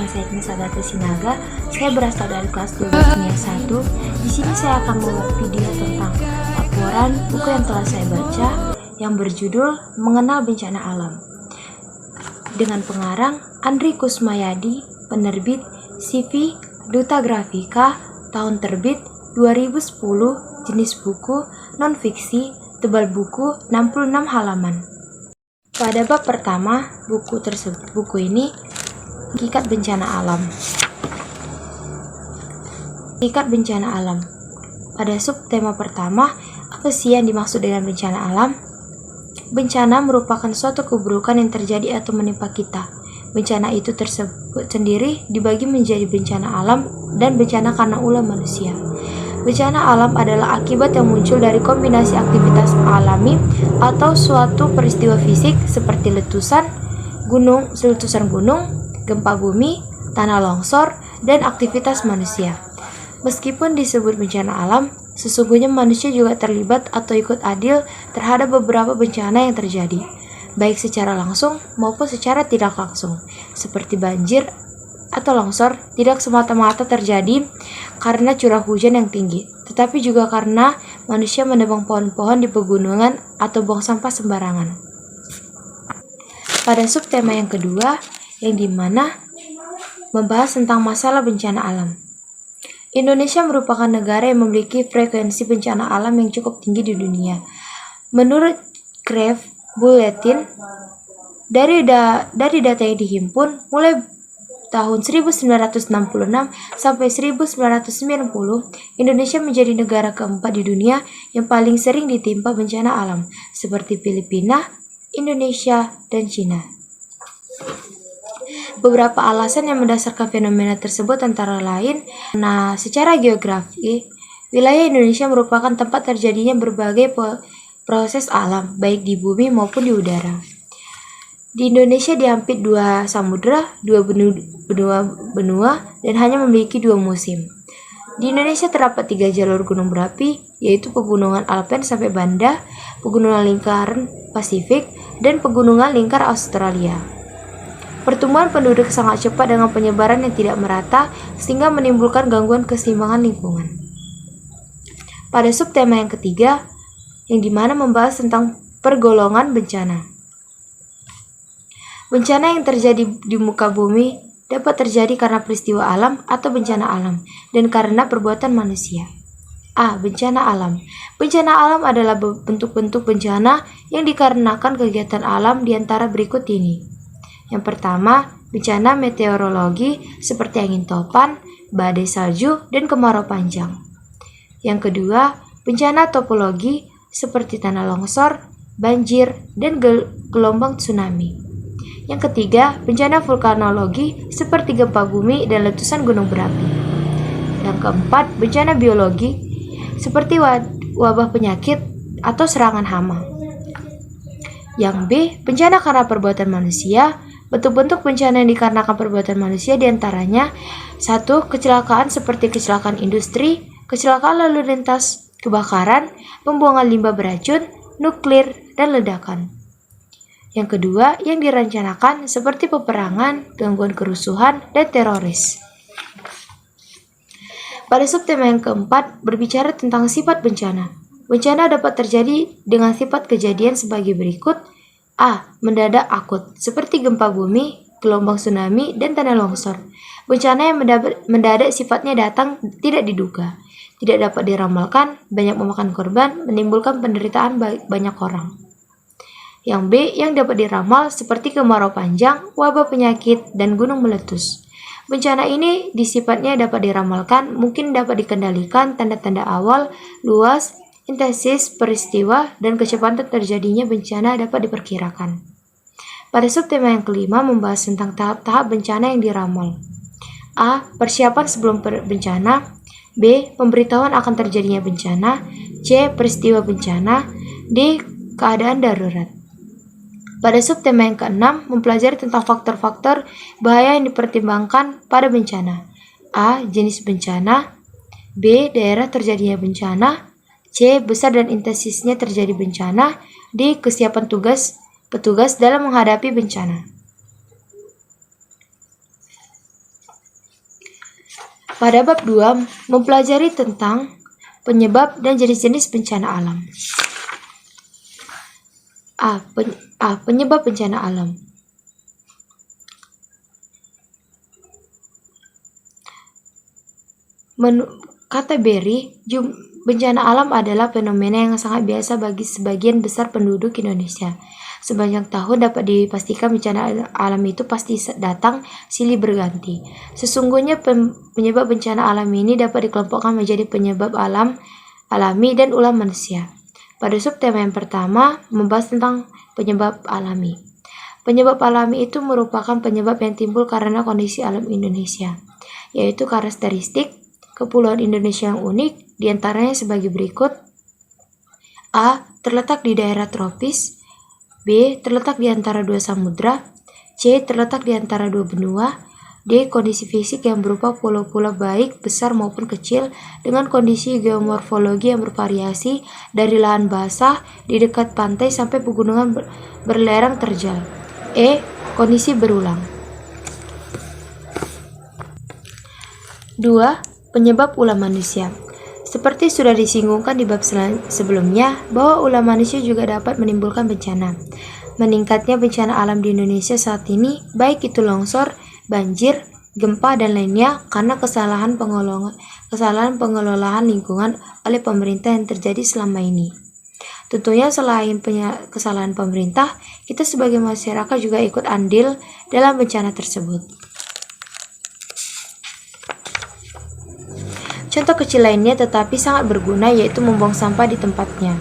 Nama saya Ignis Agatha Sinaga. Saya berasal dari kelas 12 Kimia 1. Di sini saya akan membuat video tentang laporan buku yang telah saya baca yang berjudul Mengenal Bencana Alam. Dengan pengarang Andri Kusmayadi, penerbit CV Duta Grafika, tahun terbit 2010, jenis buku non-fiksi, tebal buku 66 halaman. Pada bab pertama, buku ini Hakikat Bencana Alam. Hakikat Bencana Alam. Pada subtema pertama, apa sih yang dimaksud dengan bencana alam? Bencana merupakan suatu keburukan yang terjadi atau menimpa kita. Bencana itu tersebut sendiri dibagi menjadi bencana alam dan bencana karena ulah manusia. Bencana alam adalah akibat yang muncul dari kombinasi aktivitas alami atau suatu peristiwa fisik seperti letusan gunung, gempa bumi, tanah longsor, dan aktivitas manusia. Meskipun disebut bencana alam, sesungguhnya manusia juga terlibat atau ikut andil terhadap beberapa bencana yang terjadi, baik secara langsung maupun secara tidak langsung, seperti banjir atau longsor tidak semata-mata terjadi karena curah hujan yang tinggi, tetapi juga karena manusia menebang pohon-pohon di pegunungan atau buang sampah sembarangan. Pada subtema yang kedua, yang dimana membahas tentang masalah bencana alam. Indonesia merupakan negara yang memiliki frekuensi bencana alam yang cukup tinggi di dunia. Menurut Graph Bulletin, dari data yang dihimpun mulai tahun 1966 sampai 1990, Indonesia menjadi negara keempat di dunia yang paling sering ditimpa bencana alam, seperti Filipina, Indonesia, dan Cina. Beberapa alasan yang mendasarkan fenomena tersebut antara lain, secara geografi, wilayah Indonesia merupakan tempat terjadinya berbagai proses alam, baik di bumi maupun di udara. Di Indonesia diapit 2 samudra, 2 benua, dan hanya memiliki 2 musim. Di Indonesia terdapat 3 jalur gunung berapi, yaitu Pegunungan Alpen sampai Banda, Pegunungan Lingkaran Pasifik, dan Pegunungan Lingkar Australia. Pertumbuhan penduduk sangat cepat dengan penyebaran yang tidak merata, sehingga menimbulkan gangguan keseimbangan lingkungan. Pada subtema yang ketiga, yang dimana membahas tentang pergolongan bencana. Bencana yang terjadi di muka bumi dapat terjadi karena peristiwa alam atau bencana alam, dan karena perbuatan manusia. A. Bencana alam. Bencana alam adalah bentuk-bentuk bencana yang dikarenakan kegiatan alam di antara berikut ini. Yang pertama, bencana meteorologi seperti angin topan, badai salju, dan kemarau panjang. Yang kedua, bencana topologi seperti tanah longsor, banjir, dan gelombang tsunami. Yang ketiga, bencana vulkanologi seperti gempa bumi dan letusan gunung berapi. Yang keempat, bencana biologi seperti wabah penyakit atau serangan hama. Yang B, bencana karena perbuatan manusia. Bentuk-bentuk bencana yang dikarenakan perbuatan manusia diantaranya 1. Kecelakaan seperti kecelakaan industri, kecelakaan lalu lintas, kebakaran, pembuangan limbah beracun, nuklir, dan ledakan. Yang kedua, yang direncanakan seperti peperangan, gangguan kerusuhan, dan teroris. Pada subtema yang keempat, berbicara tentang sifat bencana. Bencana dapat terjadi dengan sifat kejadian sebagai berikut. A. Mendadak akut, seperti gempa bumi, gelombang tsunami, dan tanah longsor. Bencana yang mendadak sifatnya datang tidak diduga, tidak dapat diramalkan, banyak memakan korban, menimbulkan penderitaan banyak orang. Yang B. Yang dapat diramal seperti kemarau panjang, wabah penyakit, dan gunung meletus. Bencana ini sifatnya dapat diramalkan, mungkin dapat dikendalikan, tanda-tanda awal, luas, intensitas peristiwa, dan kecepatan terjadinya bencana dapat diperkirakan. Pada subtema yang kelima membahas tentang tahap-tahap bencana yang diramal. A. Persiapan sebelum bencana. B. Pemberitahuan akan terjadinya bencana. C. Peristiwa bencana. D. Keadaan darurat. Pada subtema yang keenam mempelajari tentang faktor-faktor bahaya yang dipertimbangkan pada bencana. A. Jenis bencana. B. Daerah terjadinya bencana. C. Besar dan intensitnya terjadi bencana. D. Kesiapan petugas dalam menghadapi bencana. Pada bab 2 mempelajari tentang penyebab dan jenis-jenis bencana alam. Penyebab bencana alam. Kata Berry, bencana alam adalah fenomena yang sangat biasa bagi sebagian besar penduduk Indonesia. Sebanyak tahun dapat dipastikan bencana alam itu pasti datang silih berganti. Sesungguhnya penyebab bencana alam ini dapat dikelompokkan menjadi penyebab alami dan ulah manusia. Pada subtema yang pertama membahas tentang penyebab alami. Penyebab alami itu merupakan penyebab yang timbul karena kondisi alam Indonesia, yaitu karakteristik kepulauan Indonesia yang unik, diantaranya sebagai berikut. A. Terletak di daerah tropis. B. Terletak di antara dua samudra. C. Terletak di antara dua benua. D. Kondisi fisik yang berupa pulau-pulau baik besar maupun kecil dengan kondisi geomorfologi yang bervariasi dari lahan basah di dekat pantai sampai pegunungan berlerang terjal. E. Kondisi berulang. 2. Penyebab ulah manusia. Seperti sudah disinggungkan di bab sebelumnya, bahwa ulah manusia juga dapat menimbulkan bencana. Meningkatnya bencana alam di Indonesia saat ini, baik itu longsor, banjir, gempa, dan lainnya, karena kesalahan pengelolaan lingkungan oleh pemerintah yang terjadi selama ini. Tentunya selain kesalahan pemerintah, kita sebagai masyarakat juga ikut andil dalam bencana tersebut. Contoh kecil lainnya tetapi sangat berguna yaitu membuang sampah di tempatnya.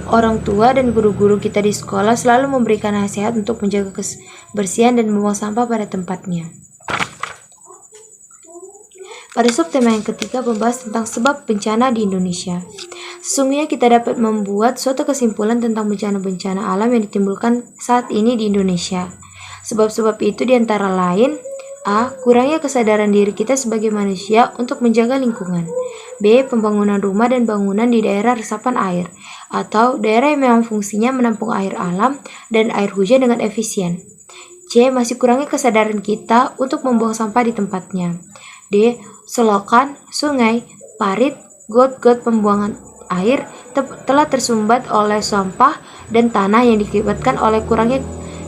Orang tua dan guru-guru kita di sekolah selalu memberikan nasihat untuk menjaga kebersihan dan membuang sampah pada tempatnya. Pada subtema yang ketiga membahas tentang sebab bencana di Indonesia. Sesungguhnya kita dapat membuat suatu kesimpulan tentang bencana-bencana alam yang ditimbulkan saat ini di Indonesia. Sebab-sebab itu diantara lain: A. Kurangnya kesadaran diri kita sebagai manusia untuk menjaga lingkungan. B. Pembangunan rumah dan bangunan di daerah resapan air atau daerah yang memang fungsinya menampung air alam dan air hujan dengan efisien. C. Masih kurangnya kesadaran kita untuk membuang sampah di tempatnya. D. Selokan, sungai, parit, got-got pembuangan air telah tersumbat oleh sampah dan tanah yang diakibatkan oleh kurangnya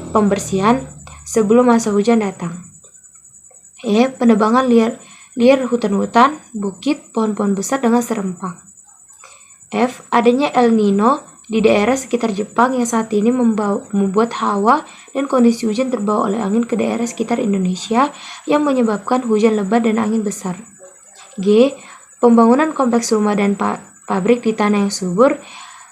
pembersihan sebelum masa hujan datang. E. Penebangan liar hutan-hutan, bukit, pohon-pohon besar dengan serempak. F. Adanya El Nino di daerah sekitar Jepang yang saat ini membuat hawa dan kondisi hujan terbawa oleh angin ke daerah sekitar Indonesia yang menyebabkan hujan lebat dan angin besar. G. Pembangunan kompleks rumah dan pabrik di tanah yang subur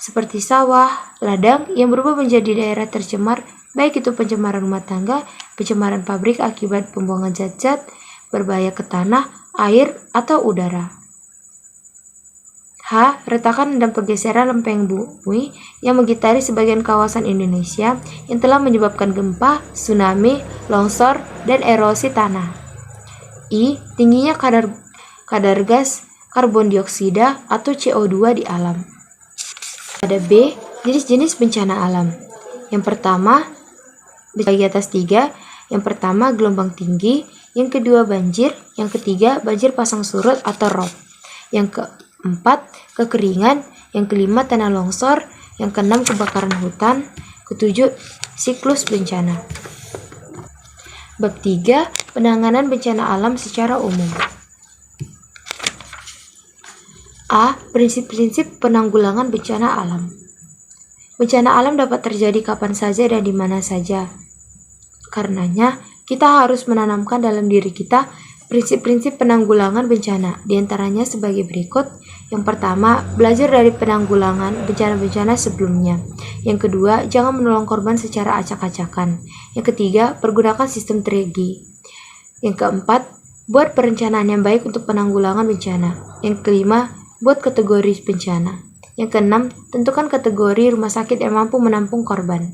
seperti sawah, ladang yang berubah menjadi daerah tercemar, baik itu pencemaran rumah tangga, pencemaran pabrik akibat pembuangan zat-zat berbahaya ke tanah, air, atau udara. H. Retakan dan pergeseran lempeng bumi yang mengitari sebagian kawasan Indonesia yang telah menyebabkan gempa, tsunami, longsor, dan erosi tanah. I. Tingginya kadar gas karbon dioksida atau CO2 di alam. Ada B. Jenis-jenis bencana alam. Yang pertama, dibagi atas 3. Yang pertama, gelombang tinggi. Yang kedua, banjir. Yang ketiga, banjir pasang surut atau rob. Yang keempat, kekeringan. Yang kelima, tanah longsor. Yang keenam, kebakaran hutan. Ketujuh, siklus bencana. Bab 3, penanganan bencana alam secara umum. A. Prinsip-prinsip penanggulangan bencana alam. Bencana alam dapat terjadi kapan saja dan di mana saja. Karenanya, kita harus menanamkan dalam diri kita prinsip-prinsip penanggulangan bencana, diantaranya sebagai berikut. Yang pertama, belajar dari penanggulangan bencana-bencana sebelumnya. Yang kedua, jangan menolong korban secara acak-acakan. Yang ketiga, pergunakan sistem triagi. Yang keempat, buat perencanaan yang baik untuk penanggulangan bencana. Yang kelima, buat kategori bencana. Yang keenam, tentukan kategori rumah sakit yang mampu menampung korban.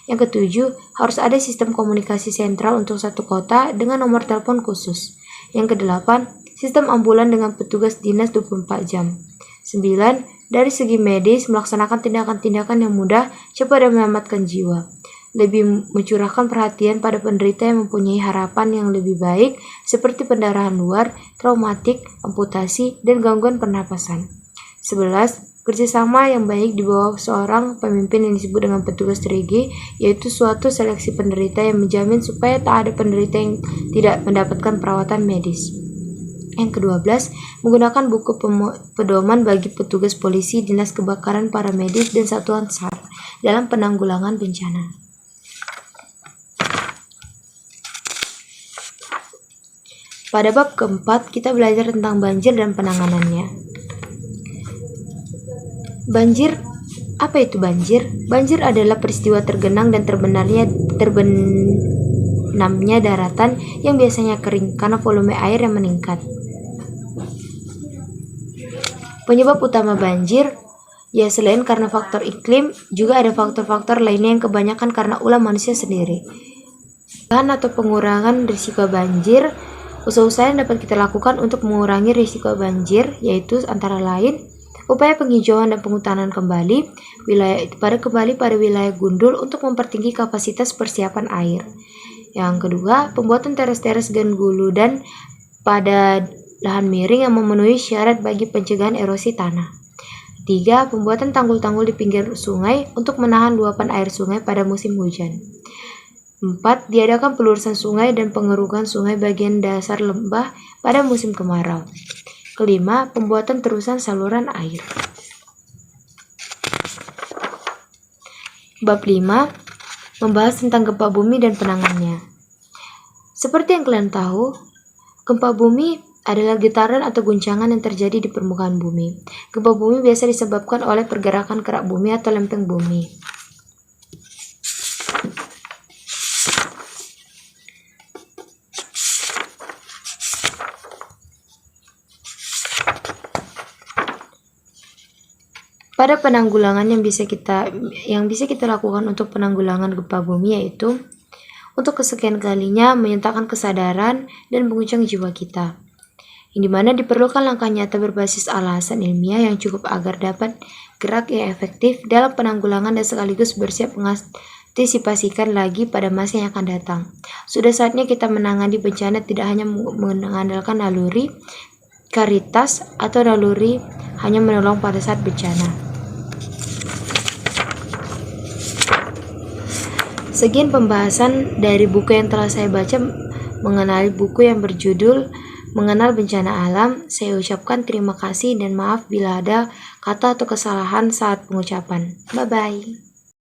Yang ketujuh, harus ada sistem komunikasi sentral untuk satu kota dengan nomor telepon khusus. Yang kedelapan, sistem ambulan dengan petugas dinas 24 jam. 9. Dari segi medis, melaksanakan tindakan-tindakan yang mudah, cepat dan menyelamatkan jiwa. lebih mencurahkan perhatian pada penderita yang mempunyai harapan yang lebih baik seperti pendarahan luar, traumatik, amputasi, dan gangguan pernapasan. 11. Kerjasama yang baik di bawah seorang pemimpin yang disebut dengan petugas 3G, yaitu suatu seleksi penderita yang menjamin supaya tak ada penderita yang tidak mendapatkan perawatan medis. Yang ke-12, menggunakan buku pedoman bagi petugas polisi, dinas kebakaran, paramedis, dan satuan SAR dalam penanggulangan bencana. Pada bab keempat, kita belajar tentang banjir dan penanganannya. Banjir, apa itu banjir? Banjir adalah peristiwa tergenang dan terbenamnya daratan yang biasanya kering karena volume air yang meningkat. Penyebab utama banjir, ya selain karena faktor iklim, juga ada faktor-faktor lainnya yang kebanyakan karena ulah manusia sendiri. Atau pengurangan risiko banjir, usaha-usaha yang dapat kita lakukan untuk mengurangi risiko banjir, yaitu antara lain upaya penghijauan dan penghutanan kembali pada wilayah gundul untuk mempertinggi kapasitas persiapan air. Yang kedua, pembuatan teras-teras gulu dan pada lahan miring yang memenuhi syarat bagi pencegahan erosi tanah. 3. Pembuatan tanggul-tanggul di pinggir sungai untuk menahan luapan air sungai pada musim hujan. 4. Diadakan pelurusan sungai dan pengerukan sungai bagian dasar lembah pada musim kemarau. Kelima, pembuatan terusan saluran air. Bab 5 membahas tentang gempa bumi dan penanganannya. Seperti yang kalian tahu, gempa bumi adalah getaran atau guncangan yang terjadi di permukaan bumi. Gempa bumi biasa disebabkan oleh pergerakan kerak bumi atau lempeng bumi. Pada penanggulangan yang bisa kita lakukan untuk penanggulangan gempa bumi, yaitu untuk kesekian kalinya menyatakan kesadaran dan menguncang jiwa kita, yang dimana diperlukan langkah nyata berbasis alasan ilmiah yang cukup agar dapat gerak yang efektif dalam penanggulangan dan sekaligus bersiap mengantisipasikan lagi pada masa yang akan datang. Sudah saatnya kita menangani bencana tidak hanya mengandalkan naluri karitas atau naluri hanya menolong pada saat bencana. Sekian pembahasan dari buku yang telah saya baca mengenai buku yang berjudul Mengenal Bencana Alam. Saya ucapkan terima kasih dan maaf bila ada kata atau kesalahan saat pengucapan. Bye-bye.